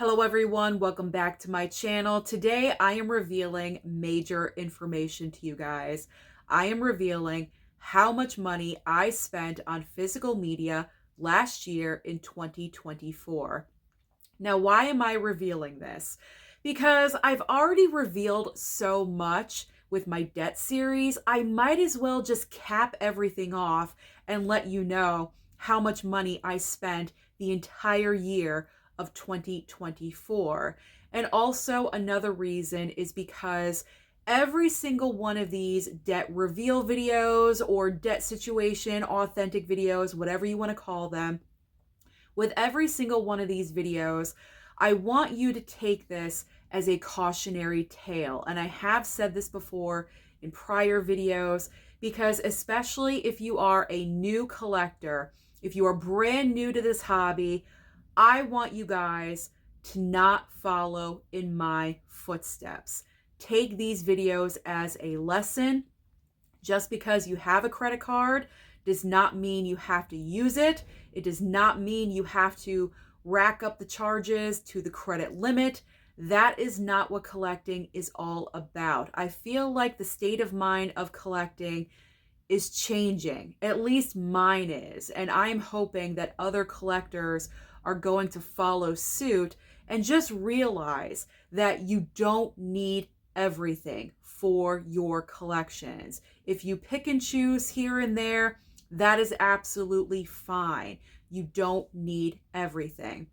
Hello everyone, welcome back to my channel. Today I am revealing major information to you guys. I am revealing how much money I spent on physical media last year in 2024. Now, why am I revealing this? Because I've already revealed so much with my debt series, I might as well just cap everything off and let you know how much money I spent the entire year of 2024. And also another reason is because every single one of these debt reveal videos or debt situation, authentic videos, whatever you want to call them, with every single one of these videos, I want you to take this as a cautionary tale. And I have said this before in prior videos, because especially if you are a new collector, if you are brand new to this hobby, I want you guys to not follow in my footsteps. Take these videos as a lesson. Just because you have a credit card does not mean you have to use it. It does not mean you have to rack up the charges to the credit limit. That is not what collecting is all about. I feel like the state of mind of collecting is changing. At least mine is. And I'm hoping that other collectors are going to follow suit and just realize that you don't need everything for your collections. If you pick and choose here and there, that is absolutely fine. You don't need everything.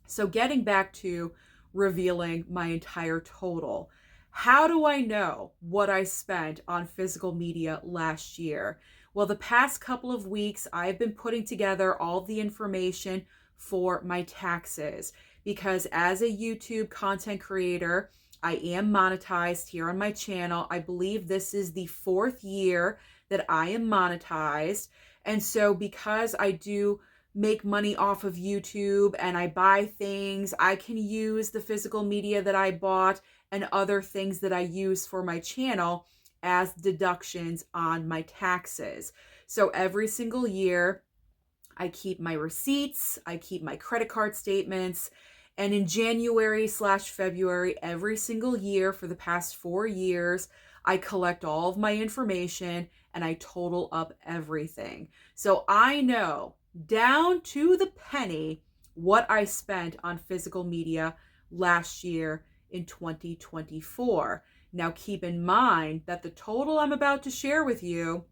So getting back to revealing my entire total, how do I know what I spent on physical media last year? Well, the past couple of weeks, I've been putting together all the information for my taxes because as a YouTube content creator, I am monetized here on my channel. I believe this is the 4th year that I am monetized. And so because I do make money off of YouTube and I buy things, I can use the physical media that I bought and other things that I use for my channel as deductions on my taxes. So every single year, I keep my receipts, I keep my credit card statements, and in January/February every single year for the past 4 years, I collect all of my information and I total up everything. So I know down to the penny what I spent on physical media last year in 2024. Now keep in mind that the total I'm about to share with you,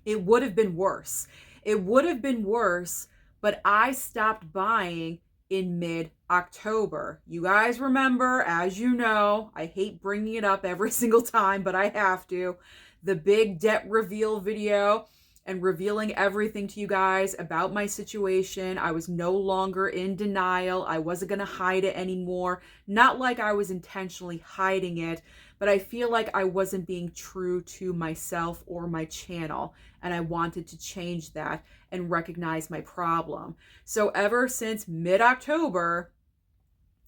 it would have been worse. It would have been worse, but I stopped buying in mid-October. You guys remember, as you know, I hate bringing it up every single time, but I have to, the big debt reveal video and revealing everything to you guys about my situation. I was no longer in denial. I wasn't going to hide it anymore. Not like I was intentionally hiding it, but I feel like I wasn't being true to myself or my channel, and I wanted to change that and recognize my problem. So ever since mid-October,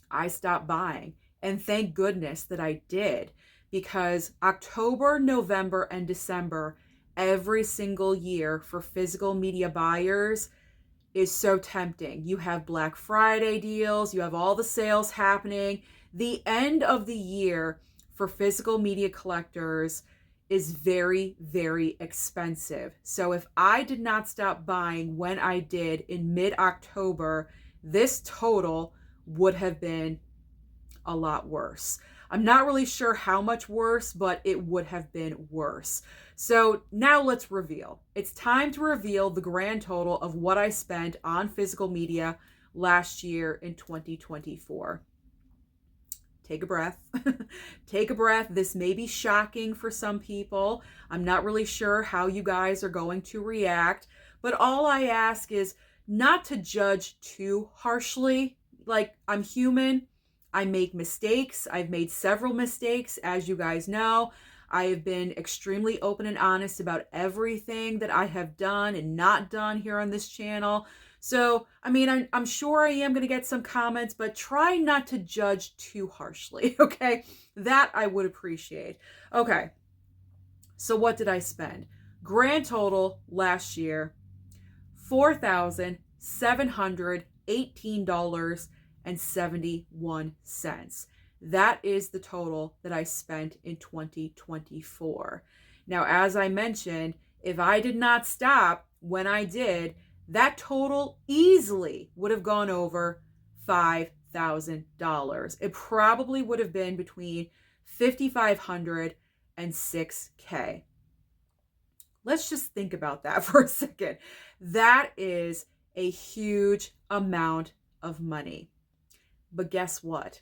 I stopped buying, and thank goodness that I did, because October, November, and December every single year for physical media buyers is so tempting. You have Black Friday deals, you have all the sales happening. The end of the year for physical media collectors is very, very expensive. So if I did not stop buying when I did in mid-October, this total would have been a lot worse. I'm not really sure how much worse, but it would have been worse. So now let's reveal. It's time to reveal the grand total of what I spent on physical media last year in 2024. Take a breath. Take a breath. This may be shocking for some people. I'm not really sure how you guys are going to react, but all I ask is not to judge too harshly. Like, I'm human. I make mistakes. I've made several mistakes, as you guys know. I have been extremely open and honest about everything that I have done and not done here on this channel. So, I mean, I'm sure I am going to get some comments, but try not to judge too harshly, okay? That I would appreciate. Okay, so what did I spend? Grand total last year, $4,718 That is the total that I spent in 2024. Now, as I mentioned, if I did not stop when I did, that total easily would have gone over $5,000. It probably would have been between $5,500 and $6,000. Let's just think about that for a second. That is a huge amount of money. But guess what?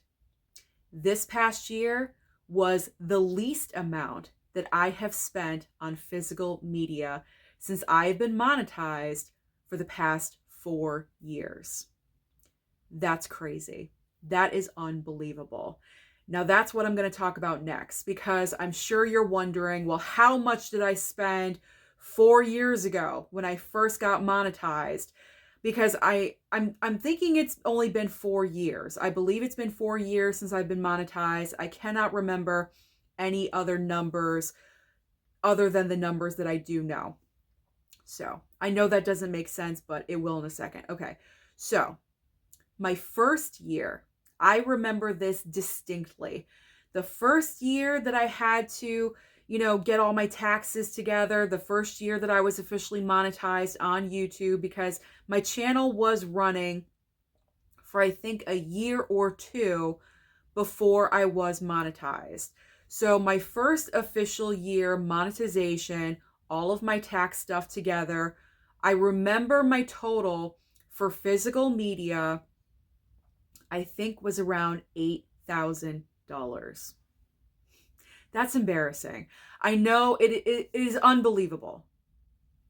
This past year was the least amount that I have spent on physical media since I've been monetized for the past 4 years. That's crazy. That is unbelievable. Now, that's what I'm going to talk about next, because I'm sure you're wondering, well, how much did I spend 4 years ago when I first got monetized? Because I'm thinking it's only been 4 years. I believe it's been 4 years since I've been monetized. I cannot remember any other numbers other than the numbers that I do know. So I know that doesn't make sense, but it will in a second. Okay, so my first year, I remember this distinctly. The first year that I had to, get all my taxes together, the first year that I was officially monetized on YouTube, because my channel was running for, I think, a year or two before I was monetized. So my first official year monetization, all of my tax stuff together, I remember my total for physical media, I think, was around $8,000. That's embarrassing. I know it is unbelievable.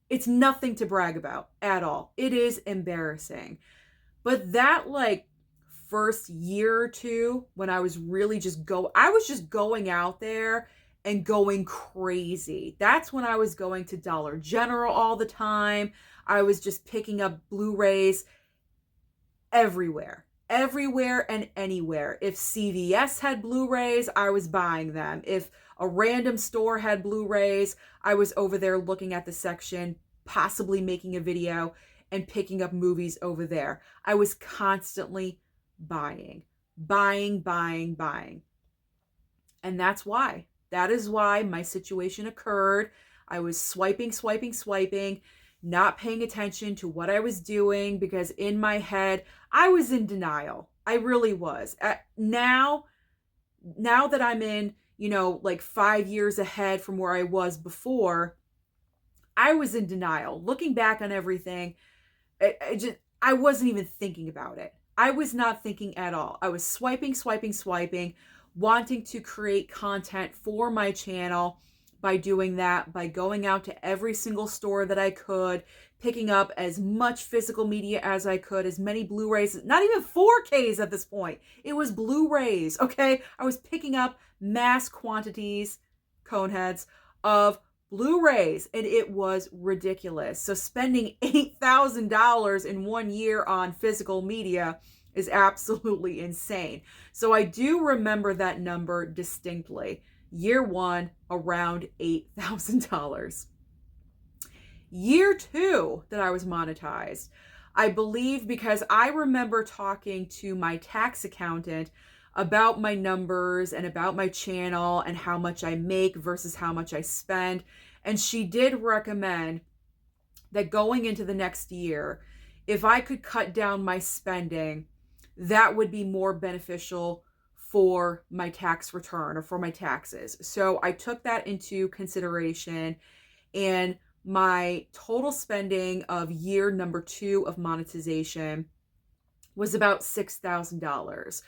It's nothing to brag about at all. It is embarrassing. But that first year or two when I was really I was just going out there and going crazy. That's when I was going to Dollar General all the time. I was just picking up Blu-rays everywhere and anywhere. If CVS had Blu-rays, I was buying them. If a random store had Blu-rays, I was over there looking at the section, possibly making a video and picking up movies over there. I was constantly buying. And that is why my situation occurred. I was swiping, not paying attention to what I was doing, because in my head, I was in denial. I really was. Now that I'm in, 5 years ahead from where I was before, I was in denial. Looking back on everything, I wasn't even thinking about it. I was not thinking at all. I was swiping, wanting to create content for my channel. By doing that, by going out to every single store that I could, picking up as much physical media as I could, as many Blu-rays, not even 4Ks at this point. It was Blu-rays, okay? I was picking up mass quantities, coneheads, of Blu-rays, and it was ridiculous. So spending $8,000 in 1 year on physical media is absolutely insane. So I do remember that number distinctly. Year one, around $8,000. Year two that I was monetized, I believe, because I remember talking to my tax accountant about my numbers and about my channel and how much I make versus how much I spend. And she did recommend that going into the next year, if I could cut down my spending, that would be more beneficial for my tax return or for my taxes. So I took that into consideration, and my total spending of year number 2 of monetization was about $6,000.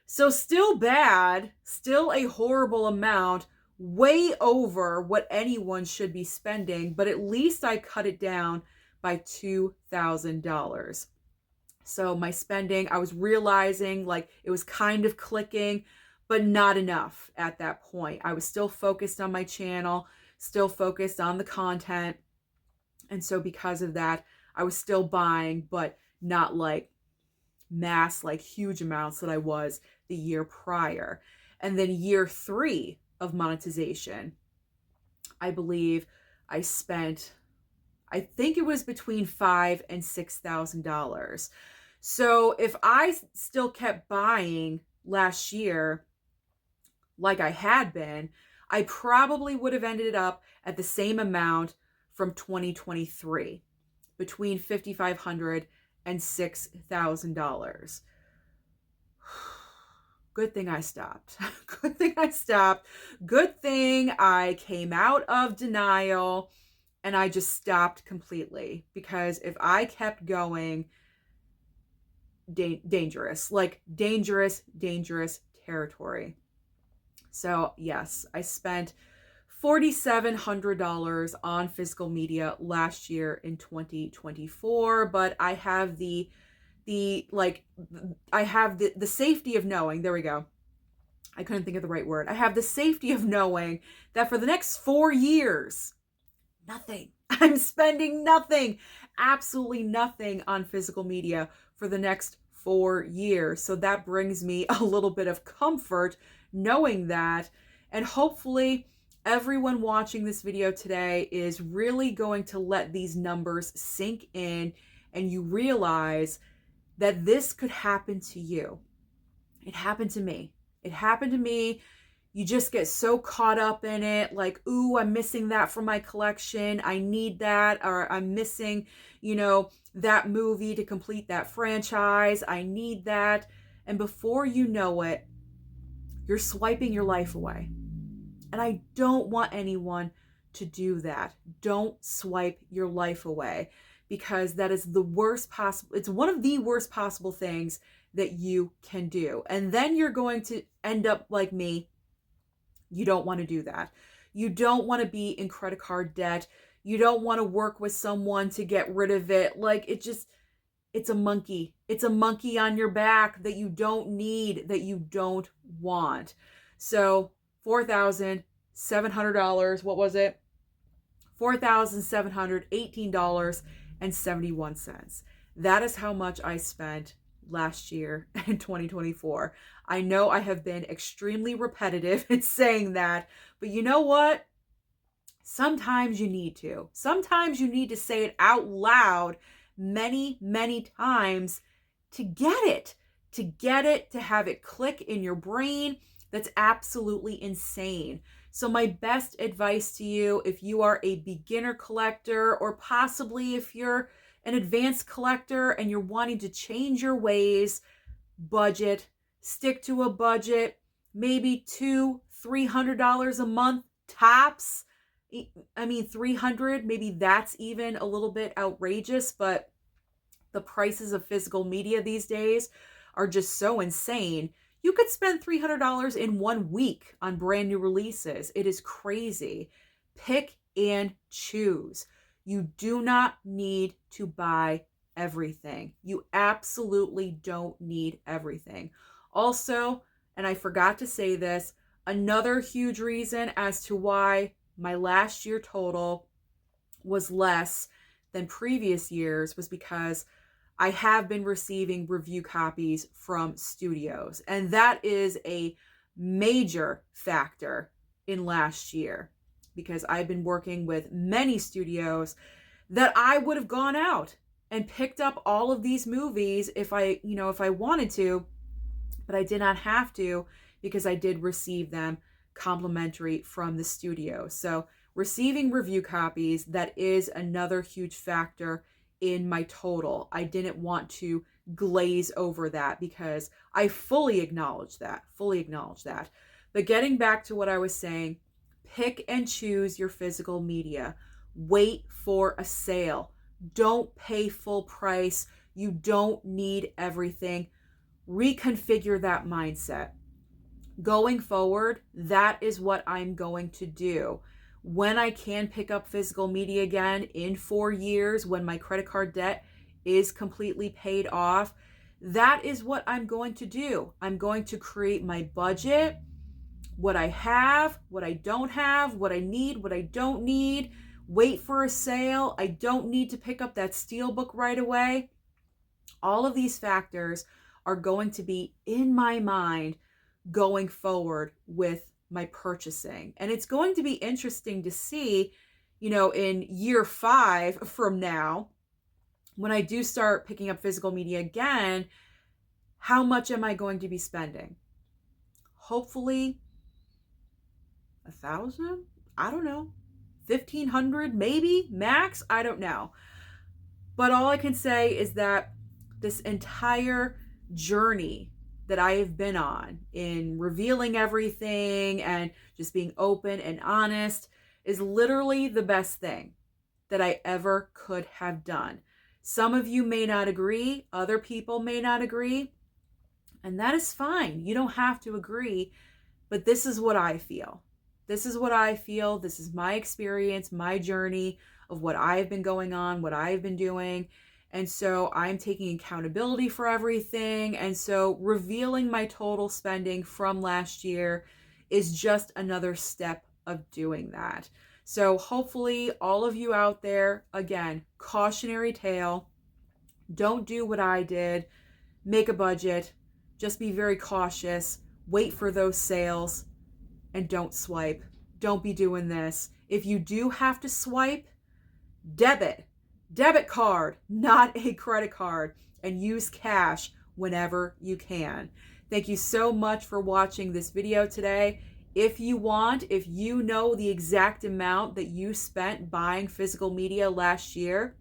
So still bad, still a horrible amount, way over what anyone should be spending, but at least I cut it down by $2,000. So my spending, I was realizing it was kind of clicking, but not enough at that point. I was still focused on my channel, still focused on the content. And so because of that, I was still buying, but not mass, huge amounts that I was the year prior. And then year 3 of monetization, I believe I spent, I think it was between $5,000 and $6,000. So if I still kept buying last year like I had been, I probably would have ended up at the same amount from 2023, between $5,500 and $6,000. Good thing I stopped. Good thing I stopped. Good thing I came out of denial and I just stopped completely, because if I kept going, dangerous, like dangerous territory. So yes, I spent $4,700 on physical media last year in 2024, but I have the like I have the safety of knowing, there we go. I couldn't think of the right word. I have the safety of knowing that for the next 4 years, nothing. I'm spending nothing, absolutely nothing on physical media for the next 4 years. So that brings me a little bit of comfort knowing that. And hopefully, everyone watching this video today is really going to let these numbers sink in and you realize that this could happen to you. It happened to me. It happened to me. You just get so caught up in it, like, ooh, I'm missing that from my collection. I need that, or I'm missing, that movie to complete that franchise. I need that. And before you know it, you're swiping your life away. And I don't want anyone to do that. Don't swipe your life away, because that is the worst possible, it's one of the worst possible things that you can do. And then you're going to end up like me. You don't want to do that. You don't want to be in credit card debt. You don't want to work with someone to get rid of it. Like, it's a monkey. It's a monkey on your back that you don't need, that you don't want. So $4,700, what was it? $4,718.71. That is how much I spent last year in 2024. I know I have been extremely repetitive in saying that, but you know what? Sometimes you need to. Sometimes you need to say it out loud many, many times to get it, to have it click in your brain. That's absolutely insane. So my best advice to you, if you are a beginner collector, or possibly if you're an advanced collector and you're wanting to change your ways, budget, stick to a budget, maybe $200-$300 a month tops. I mean, 300, maybe that's even a little bit outrageous, but the prices of physical media these days are just so insane. You could spend $300 in 1 week on brand new releases. It is crazy. Pick and choose. You do not need to buy everything. You absolutely don't need everything. Also, and I forgot to say this, another huge reason as to why my last year total was less than previous years was because I have been receiving review copies from studios, and that is a major factor in last year, because I've been working with many studios that I would have gone out and picked up all of these movies if I wanted to, but I did not have to, because I did receive them complimentary from the studio. So receiving review copies, that is another huge factor in my total. I didn't want to glaze over that, because I fully acknowledge that. But getting back to what I was saying, pick and choose your physical media. Wait for a sale. Don't pay full price. You don't need everything. Reconfigure that mindset. Going forward, that is what I'm going to do. When I can pick up physical media again in 4 years, when my credit card debt is completely paid off, that is what I'm going to do. I'm going to create my budget, what I have, what I don't have, what I need, what I don't need, wait for a sale. I don't need to pick up that steelbook right away. All of these factors are going to be in my mind going forward with my purchasing. And it's going to be interesting to see, in year 5 from now, when I do start picking up physical media again, how much am I going to be spending? Hopefully 1,000? I don't know. 1,500 maybe max? I don't know. But all I can say is that this entire journey that I have been on in revealing everything and just being open and honest is literally the best thing that I ever could have done. Some of you may not agree, other people may not agree, and that is fine. You don't have to agree, but this is what I feel. This is what I feel. This is my experience, my journey of what I've been going on, what I've been doing. And so I'm taking accountability for everything. And so revealing my total spending from last year is just another step of doing that. So hopefully all of you out there, again, cautionary tale, don't do what I did. Make a budget. Just be very cautious. Wait for those sales and don't swipe. Don't be doing this. If you do have to swipe, debit card, not a credit card, and use cash whenever you can. Thank you so much for watching this video today. If you know the exact amount that you spent buying physical media last year,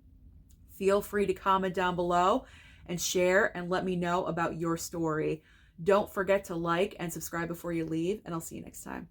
feel free to comment down below and share and let me know about your story. Don't forget to like and subscribe before you leave, and I'll see you next time.